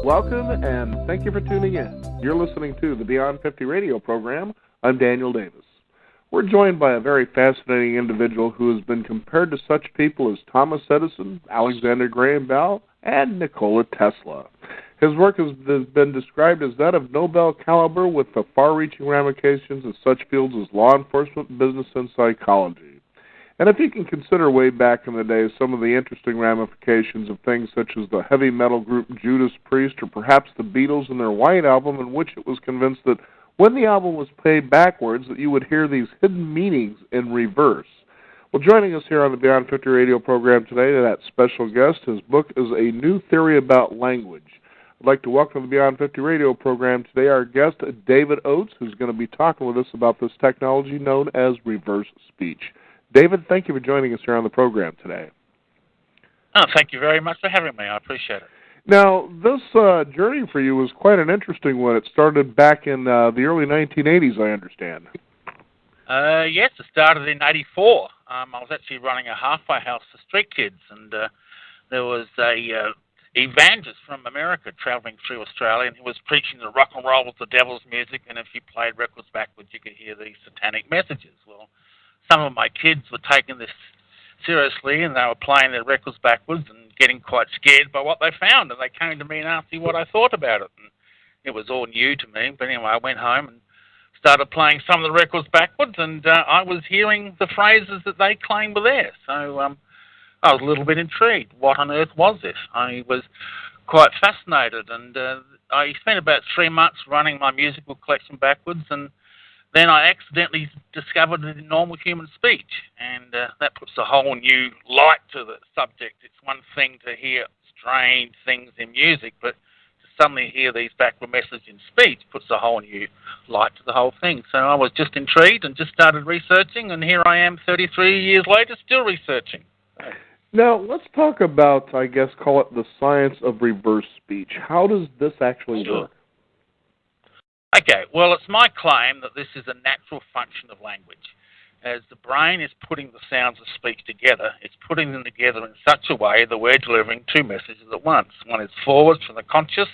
Welcome, and thank you for tuning in. You're listening to the Beyond 50 radio program. I'm Daniel Davis. We're joined by a very fascinating individual who has been compared to such people as Thomas Edison, Alexander Graham Bell, and Nikola Tesla. His work has been described as that of Nobel caliber with the far-reaching ramifications in such fields as law enforcement, business, and psychology. And if you can consider way back in the day some of the interesting ramifications of things such as the heavy metal group Judas Priest or perhaps the Beatles and their White Album, in which it was convinced that when the album was played backwards that you would hear these hidden meanings in reverse. Well, joining us here on the Beyond 50 radio program today, that special guest, his book is A New Theory About Language. I'd like to welcome to the Beyond 50 radio program today our guest, David Oates, who's going to be talking with us about this technology known as reverse speech. David, thank you for joining us here on the program today. Oh, thank you very much for having me. I appreciate it. Now, this journey for you was quite an interesting one. It started back in the early 1980s, I understand. Yes, it started in '84. I was actually running a halfway house for street kids, and there was a evangelist from America traveling through Australia, and he was preaching that rock and roll was the devil's music, and if you played records backwards, you could hear these satanic messages. Well, some of my kids were taking this seriously, and they were playing their records backwards and getting quite scared by what they found, and they came to me and asked me what I thought about it. And it was all new to me, but anyway, I went home and started playing some of the records backwards, and I was hearing the phrases that they claimed were there. So I was a little bit intrigued. What on earth was this? I was quite fascinated, and I spent about 3 months running my musical collection backwards, and then I accidentally discovered it in normal human speech, and that puts a whole new light to the subject. It's one thing to hear strange things in music, but to suddenly hear these backward messages in speech puts a whole new light to the whole thing. So I was just intrigued and just started researching, and here I am 33 years later still researching. Now, let's talk about, I guess, call it the science of reverse speech. How does this actually work? Okay, well, it's my claim that this is a natural function of language. As the brain is putting the sounds of speech together, it's putting them together in such a way that we're delivering two messages at once. One is forward from the conscious,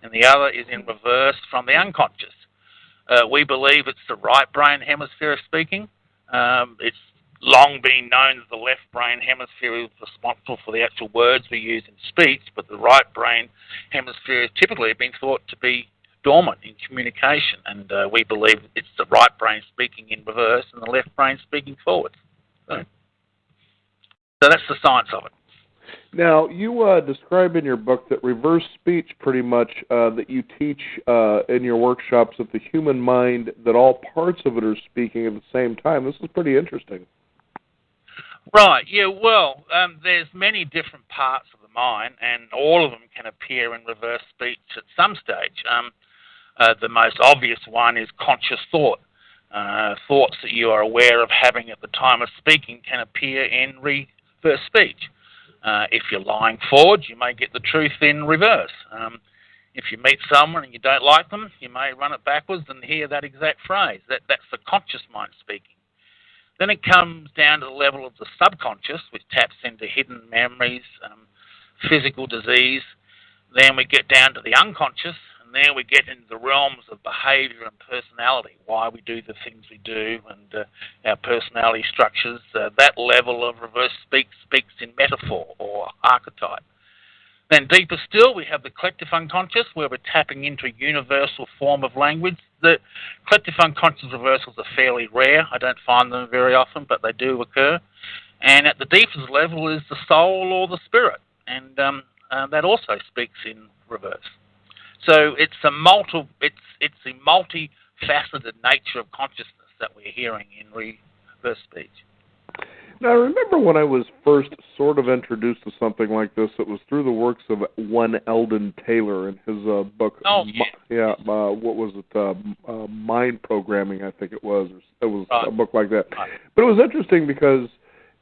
and the other is in reverse from the unconscious. We believe it's the right brain hemisphere speaking. It's long been known that the left brain hemisphere is responsible for the actual words we use in speech, but the right brain hemisphere has typically been thought to be dormant in communication, and we believe it's the right brain speaking in reverse and the left brain speaking forward. So that's the science of it. Now, you describe in your book that reverse speech pretty much that you teach in your workshops that the human mind, that all parts of it are speaking at the same time. This is pretty interesting. Right, yeah, well, there's many different parts of the mind, and all of them can appear in reverse speech at some stage. The most obvious one is conscious thought. Thoughts that you are aware of having at the time of speaking can appear in reverse speech. If you're lying forward, you may get the truth in reverse. If you meet someone and you don't like them, you may run it backwards and hear that exact phrase. That's the conscious mind speaking. Then it comes down to the level of the subconscious, which taps into hidden memories, physical disease. Then we get down to the unconscious, and there we get into the realms of behavior and personality, why we do the things we do, and our personality structures. That level of reverse speaks in metaphor or archetype. Then deeper still, we have the collective unconscious, where we're tapping into a universal form of language. The collective unconscious reversals are fairly rare. I don't find them very often, but they do occur. And at the deepest level is the soul or the spirit, and that also speaks in reverse. So it's the multifaceted nature of consciousness that we're hearing in reverse speech. Now, I remember when I was first sort of introduced to something like this, it was through the works of one Eldon Taylor in his book. Oh, yeah. What was it? Mind Programming, I think it was. It was right. A book like that. Right. But it was interesting because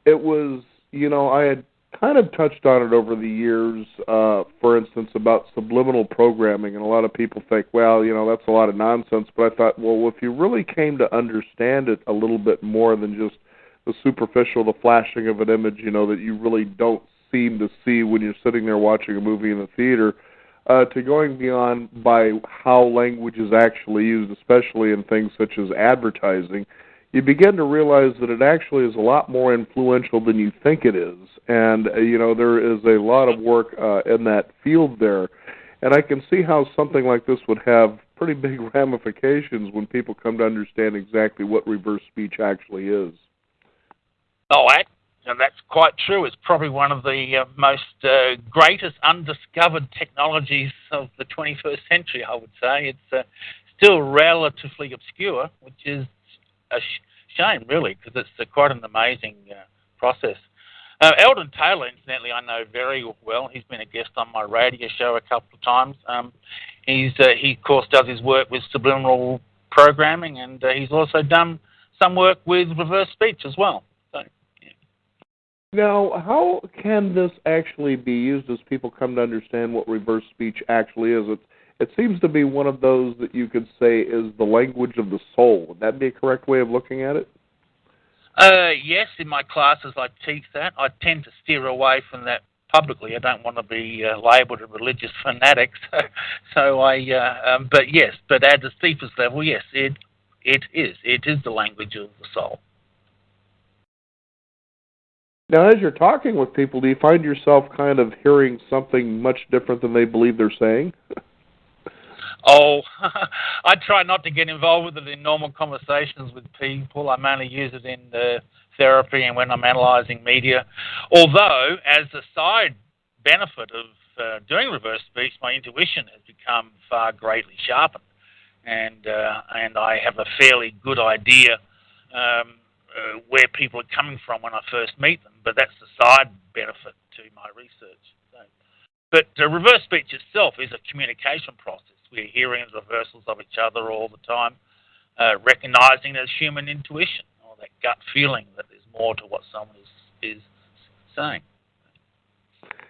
it was, I had kind of touched on it over the years, for instance, about subliminal programming, and a lot of people think, well, that's a lot of nonsense, but I thought, well, if you really came to understand it a little bit more than just the superficial, the flashing of an image, that you really don't seem to see when you're sitting there watching a movie in the theater, to going beyond by how language is actually used, especially in things such as advertising, you begin to realize that it actually is a lot more influential than you think it is. And, there is a lot of work in that field there. And I can see how something like this would have pretty big ramifications when people come to understand exactly what reverse speech actually is. Oh, and that's quite true. It's probably one of the most greatest undiscovered technologies of the 21st century, I would say. It's still relatively obscure, which is a shame, really, because it's quite an amazing process. Eldon Taylor, incidentally, I know very well. He's been a guest on my radio show a couple of times. He, of course, does his work with subliminal programming, and he's also done some work with reverse speech as well. So, yeah. Now, how can this actually be used as people come to understand what reverse speech actually is? It seems to be one of those that you could say is the language of the soul. Would that be a correct way of looking at it? Yes, in my classes I teach that. I tend to steer away from that publicly. I don't want to be labelled a religious fanatic. But yes, but at the deepest level, yes, it is. It is the language of the soul. Now, as you're talking with people, do you find yourself kind of hearing something much different than they believe they're saying? Oh, I try not to get involved with it in normal conversations with people. I mainly use it in therapy and when I'm analysing media. Although, as a side benefit of doing reverse speech, my intuition has become far greatly sharpened, and I have a fairly good idea where people are coming from when I first meet them. But that's the side benefit to my research. But reverse speech itself is a communication process. We're hearing the reversals of each other all the time, recognizing as human intuition, or that gut feeling that there's more to what someone is saying.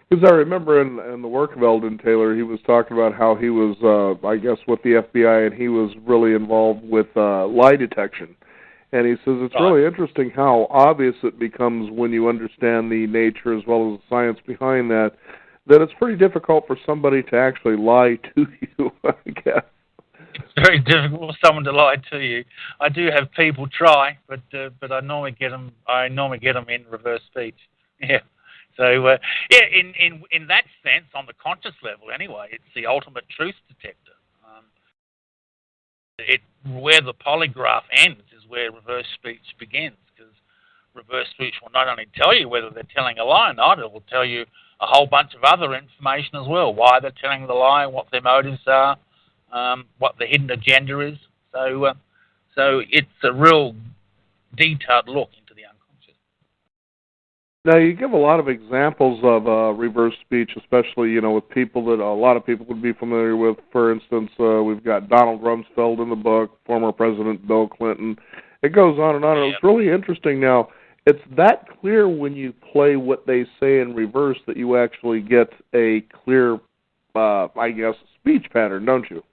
Because I remember in the work of Eldon Taylor, he was talking about how he was, I guess, with the FBI, and he was really involved with lie detection. And he says it's really interesting how obvious it becomes when you understand the nature as well as the science behind that it's pretty difficult for somebody to actually lie to you, I guess. It's very difficult for someone to lie to you. I do have people try, but I normally get them. In reverse speech. Yeah. So in that sense, on the conscious level, anyway, it's the ultimate truth detector. Where the polygraph ends is where reverse speech begins, because reverse speech will not only tell you whether they're telling a lie or not, it will tell you a whole bunch of other information as well, why they're telling the lie, what their motives are, what the hidden agenda is. So it's a real detailed look into the unconscious. Now, you give a lot of examples of reverse speech, especially, with people that a lot of people would be familiar with. For instance, we've got Donald Rumsfeld in the book, former President Bill Clinton. It goes on and on. Yeah. And it's really interesting now. It's that clear when you play what they say in reverse that you actually get a clear, I guess, speech pattern, don't you?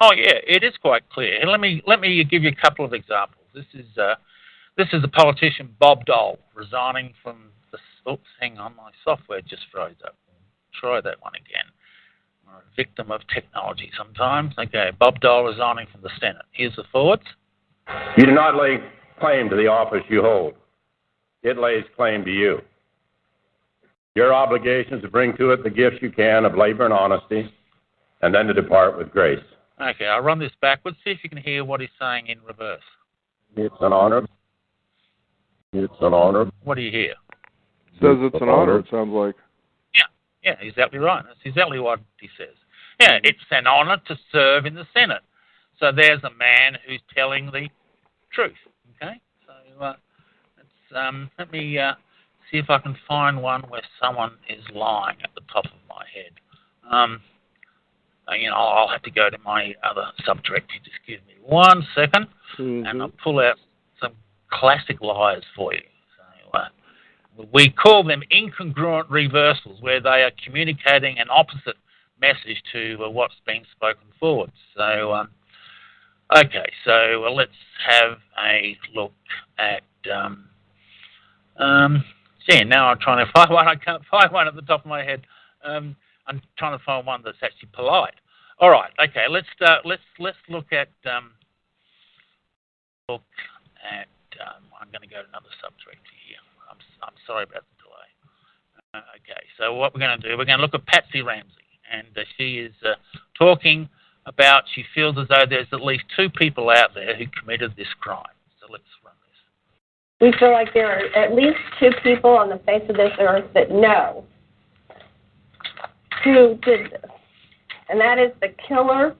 Oh yeah, it is quite clear. And let me give you a couple of examples. This is the politician Bob Dole resigning from the. Oops, hang on, my software just froze up. Try that one again. We're a victim of technology sometimes. Okay, Bob Dole resigning from the Senate. Here's the forwards. You do not lay claim to the office you hold. It lays claim to you. Your obligation is to bring to it the gifts you can of labor and honesty, and then to depart with grace. Okay, I'll run this backwards, see if you can hear what he's saying in reverse. It's an honor. It's an honor. What do you hear? It says it's an honor, it sounds like. Yeah, exactly right. That's exactly what he says. Yeah, it's an honor to serve in the Senate. So there's a man who's telling the truth. Okay, so let me see if I can find one where someone is lying at the top of my head. I'll have to go to my other subdirectory. Just give me 1 second, and I'll pull out some classic lies for you. So, we call them incongruent reversals, where they are communicating an opposite message to what's being spoken forward. So, okay, so let's have a look at. Now I'm trying to find one. I can't find one at the top of my head. I'm trying to find one that's actually polite. All right, okay. Let's look at I'm going to go to another subdirectory here. I'm sorry about the delay. Okay, so what we're going to do, we're going to look at Patsy Ramsey, and she is talking about she feels as though there's at least 2 people out there who committed this crime. So let's run this. We feel like there are at least 2 people on the face of this earth that know who did this, and that is the killer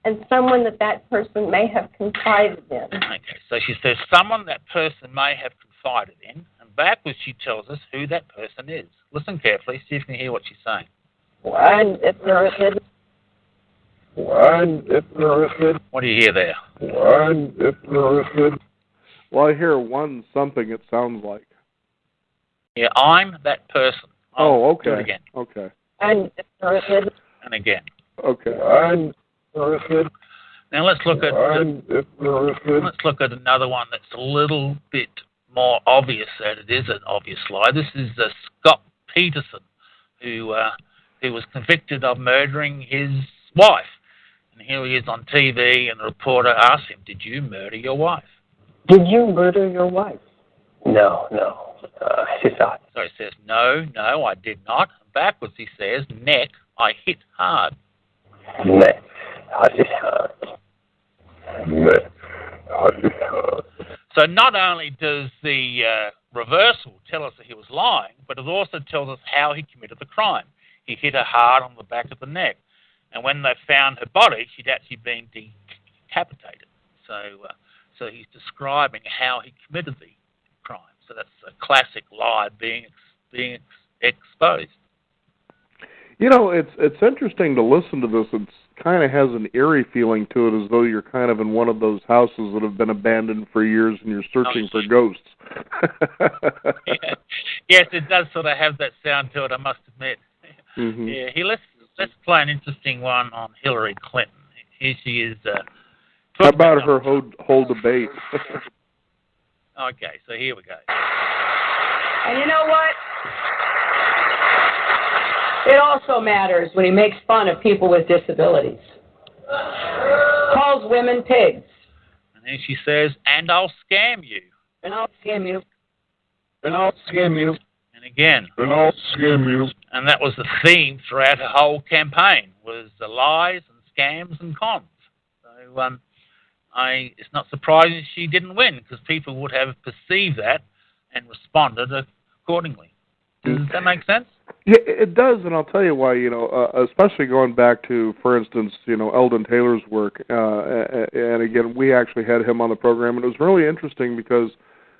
and someone that person may have confided in. Okay, so she says someone that person may have confided in, and backwards she tells us who that person is. Listen carefully, see if you can hear what she's saying. One, if there is hidden. One, if there is hidden. What do you hear there? One, if there is hidden. Well, I hear one something, it sounds like. Yeah, I'm that person. Okay. Do it again. Okay. And if there is hidden. And again. Okay. One, if there is hidden. Now let's look at another one that's a little bit more obvious that it is an obvious lie. This is Scott Peterson, who was convicted of murdering his wife. And here he is on TV, and the reporter asks him, "Did you murder your wife?" Did you murder your wife? No. She thought. So he says, no, I did not. Backwards he says, neck, I hit hard. Neck, I hit hard. Neck, I hit hard. So not only does the reversal tell us that he was lying, but it also tells us how he committed the crime. He hit her hard on the back of the neck. And when they found her body, she'd actually been decapitated. So he's describing how he committed the crime. So that's a classic lie being exposed. You know, it's interesting to listen to this. It kind of has an eerie feeling to it, as though you're kind of in one of those houses that have been abandoned for years and you're searching for ghosts. Yeah. Yes, it does sort of have that sound to it, I must admit. Mm-hmm. Yeah, let's play an interesting one on Hillary Clinton. Here she is. How about her whole debate? Okay, so here we go. And you know what? It also matters when he makes fun of people with disabilities. Calls women pigs. And then she says, and I'll scam you. And I'll scam you. And I'll scam you. And again. And I'll scam you. And that was the theme throughout her whole campaign, was the lies and scams and cons. So it's not surprising she didn't win, because people would have perceived that and responded accordingly. Does that make sense? Yeah, it does, and I'll tell you why. Especially going back to, for instance, Eldon Taylor's work, and again, we actually had him on the program, and it was really interesting because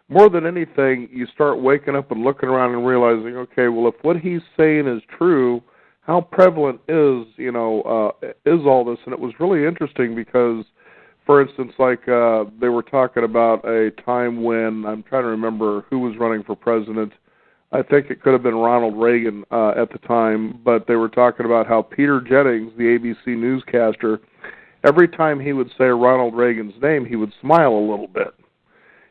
more than anything, you start waking up and looking around and realizing, okay, well, if what he's saying is true, how prevalent is all this? And it was really interesting because, for instance, like they were talking about a time when, I'm trying to remember who was running for president. I think it could have been Ronald Reagan at the time, but they were talking about how Peter Jennings, the ABC newscaster, every time he would say Ronald Reagan's name, he would smile a little bit.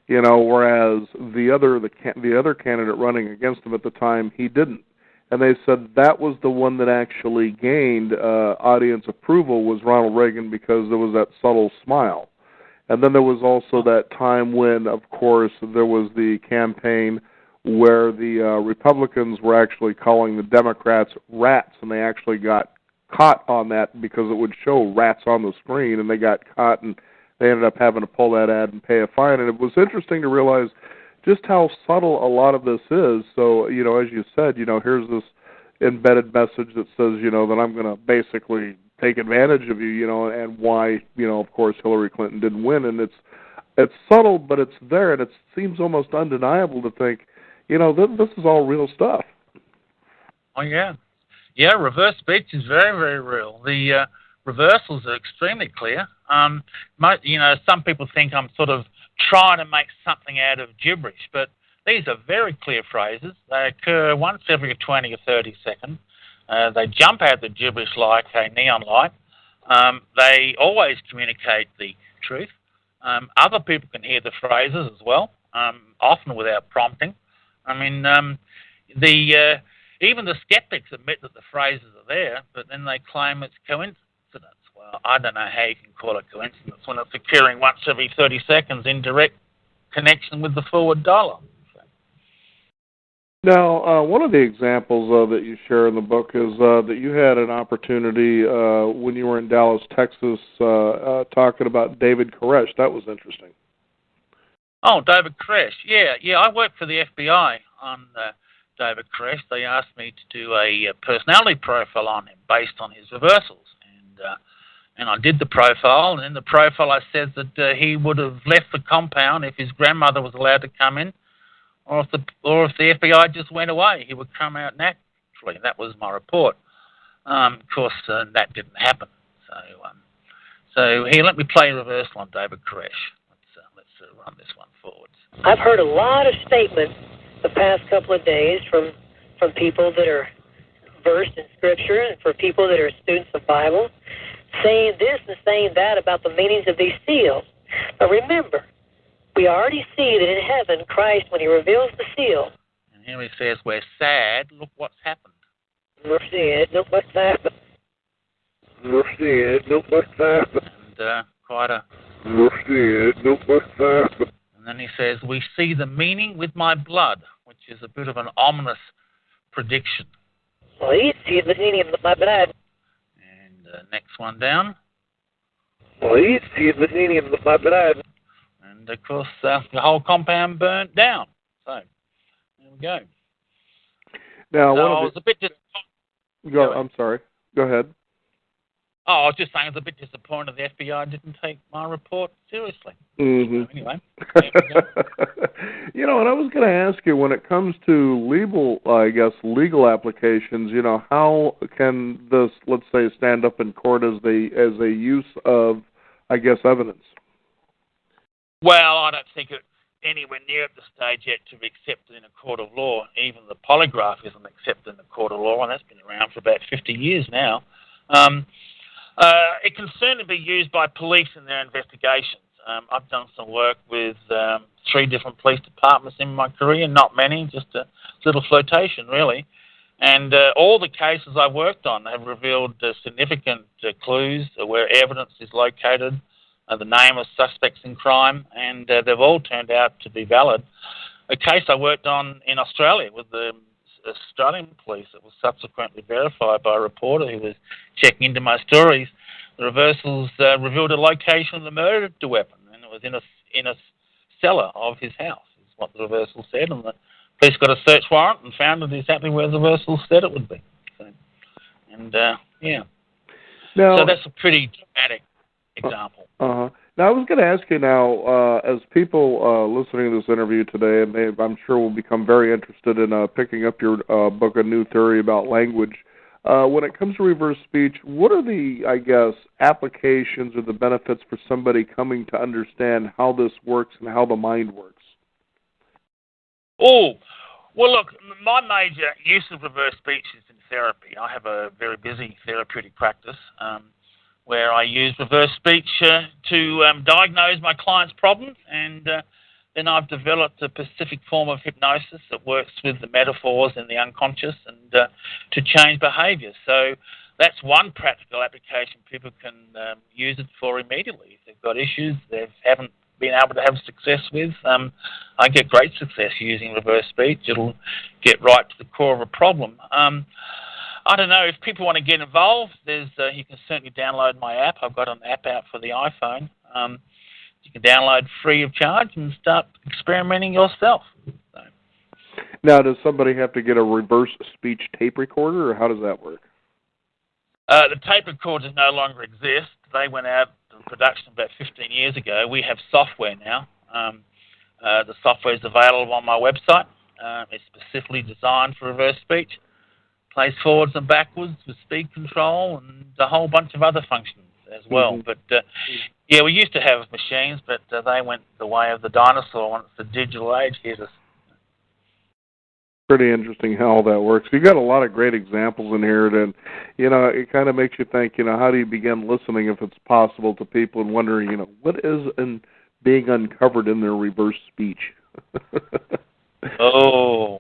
Whereas the other candidate running against him at the time, he didn't. And they said that was the one that actually gained audience approval, was Ronald Reagan, because there was that subtle smile. And then there was also that time when, of course, there was the campaign where the Republicans were actually calling the Democrats rats, and they actually got caught on that because it would show rats on the screen, and they got caught, and they ended up having to pull that ad and pay a fine. And it was interesting to realize just how subtle a lot of this is. So, as you said, here's this embedded message that says, that I'm going to basically take advantage of you, and why, of course, Hillary Clinton didn't win. And it's subtle, but it's there, and it seems almost undeniable to think, this is all real stuff. Oh, yeah. Yeah, reverse speech is very, very real. The reversals are extremely clear. Some people think I'm sort of trying to make something out of gibberish, but these are very clear phrases. They occur once every 20 or 30 seconds. They jump out the gibberish like a neon light. They always communicate the truth. Other people can hear the phrases as well, often without prompting. I mean, even the skeptics admit that the phrases are there, but then they claim it's coincidence. Well, I don't know how you can call it coincidence when it's occurring once every 30 seconds in direct connection with the forward dollar. Now, one of the examples that you share in the book is that you had an opportunity when you were in Dallas, Texas, talking about David Koresh. That was interesting. Oh, David Koresh. Yeah. I worked for the FBI on David Koresh. They asked me to do a personality profile on him based on his reversals. And I did the profile, and in the profile I said that he would have left the compound if his grandmother was allowed to come in, or if the FBI just went away, he would come out naturally. That was my report. Of course, that didn't happen. So here, let me play a reversal on David Koresh. Let's run this one forward. I've heard a lot of statements the past couple of days from people that are versed in Scripture and for people that are students of Bible, saying this and saying that about the meanings of these seals. But remember, we already see that in heaven, Christ, when he reveals the seal, and here he says, we're sad, look what's happened. We're sad, look what's happened. We're sad, look what's happened. And quite a... We're sad, look what's happened. And then he says, we see the meaning with my blood, which is a bit of an ominous prediction. Well, he sees the meaning with my blood. And next one down. Well, he sees the meaning with my blood. And, of course, the whole compound burnt down. So, there we go. Now, so I was a bit disappointed. I'm sorry. Go ahead. Oh, I was just saying I was a bit disappointed the FBI didn't take my report seriously. Mm-hmm. So anyway, there we go. And I was going to ask you, when it comes to legal applications, how can this, let's say, stand up in court as a use of, evidence? Well, I don't think it's anywhere near at the stage yet to be accepted in a court of law. Even the polygraph isn't accepted in a court of law, and that's been around for about 50 years now. It can certainly be used by police in their investigations. I've done some work with 3 different police departments in my career, not many, just a little flotation, really. And all the cases I worked on have revealed significant clues where evidence is located, the name of suspects in crime, and they've all turned out to be valid. A case I worked on in Australia with the Australian police that was subsequently verified by a reporter who was checking into my stories. The reversals revealed a location of the murder weapon, and it was in a cellar of his house, is what the reversal said, and the police got a search warrant and found it exactly where the reversal said it would be. Yeah. Now, so that's a pretty dramatic example. Now, I was going to ask you now, as people listening to this interview today, and I'm sure will become very interested in picking up your book, A New Theory About Language, when it comes to reverse speech, what are the, applications or the benefits for somebody coming to understand how this works and how the mind works? Oh, well, look, my major use of reverse speech is in therapy. I have a very busy therapeutic practice where I use reverse speech to diagnose my clients' problems, and then I've developed a specific form of hypnosis that works with the metaphors and the unconscious and to change behaviour. So that's one practical application people can use it for immediately. If they've got issues they haven't been able to have success with, I get great success using reverse speech. It'll get right to the core of a problem. I don't know, if people want to get involved, you can certainly download my app. I've got an app out for the iPhone. You can download free of charge and start experimenting yourself. So. Now, does somebody have to get a reverse speech tape recorder, or how does that work? The tape recorders no longer exist. They went out of production about 15 years ago. We have software now. The software is available on my website. It's specifically designed for reverse speech. Plays forwards and backwards with speed control and a whole bunch of other functions as well. Mm-hmm. But, we used to have machines, but they went the way of the dinosaur once the digital age hit us. Pretty interesting how all that works. You got a lot of great examples in here, and, it kind of makes you think, how do you begin listening, if it's possible, to people and wondering, what is being uncovered in their reverse speech? Oh,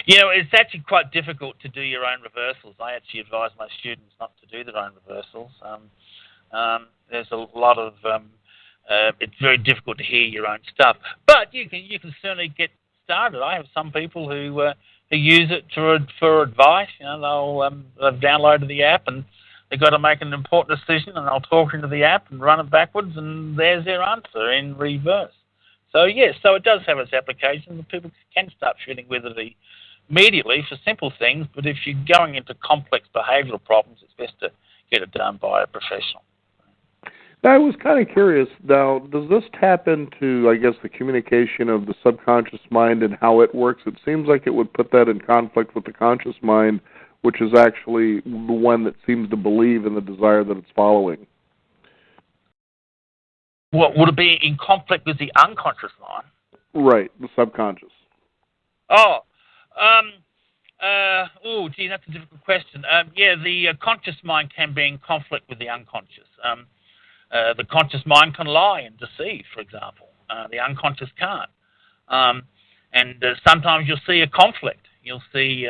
It's actually quite difficult to do your own reversals. I actually advise my students not to do their own reversals. There's a lot of it's very difficult to hear your own stuff, but you can certainly get started. I have some people who use it for advice. They've downloaded the app and they've got to make an important decision, and they'll talk into the app and run it backwards, and there's their answer in reverse. So yes, so it does have its applications, and people can start fiddling with it immediately for simple things. But if you're going into complex behavioural problems, it's best to get it done by a professional. Now, I was kind of curious, now, does this tap into, I guess, the communication of the subconscious mind and how it works? It seems like it would put that in conflict with the conscious mind, which is actually the one that seems to believe in the desire that it's following. What would it be in conflict with the unconscious mind? Right, the subconscious. That's a difficult question. The conscious mind can be in conflict with the unconscious. The conscious mind can lie and deceive, for example. The unconscious can't. And sometimes you'll see a conflict. You'll see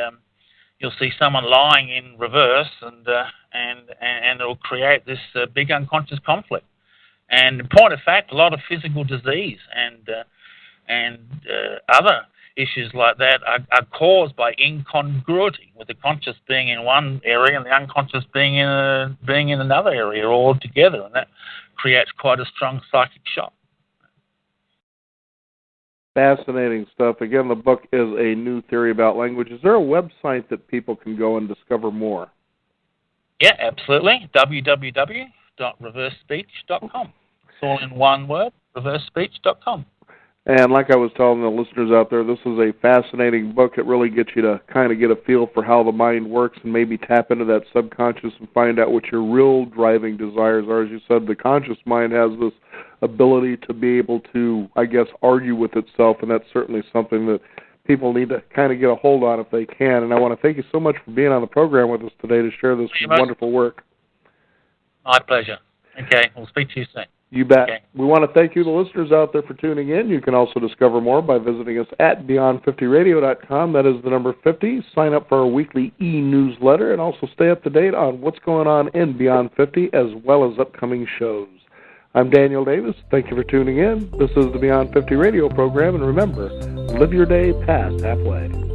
someone lying in reverse, and it'll create this big unconscious conflict. And in point of fact, a lot of physical disease and other issues like that are caused by incongruity, with the conscious being in one area and the unconscious being in another area altogether, and that creates quite a strong psychic shock. Fascinating stuff. Again, the book is A New Theory About Language. Is there a website that people can go and discover more? Yeah, absolutely. www.reversespeech.com. It's all in one word, reversespeech.com. And like I was telling the listeners out there, this is a fascinating book. It really gets you to kind of get a feel for how the mind works and maybe tap into that subconscious and find out what your real driving desires are. As you said, the conscious mind has this ability to be able to, I guess, argue with itself, and that's certainly something that people need to kind of get a hold on if they can. And I want to thank you so much for being on the program with us today to share this wonderful work. My pleasure. Okay, we'll speak to you soon. You bet. Okay. We want to thank you, the listeners out there, for tuning in. You can also discover more by visiting us at Beyond50Radio.com. That is the number 50. Sign up for our weekly e-newsletter and also stay up to date on what's going on in Beyond 50 as well as upcoming shows. I'm Daniel Davis. Thank you for tuning in. This is the Beyond 50 radio program, and remember, live your day past halfway.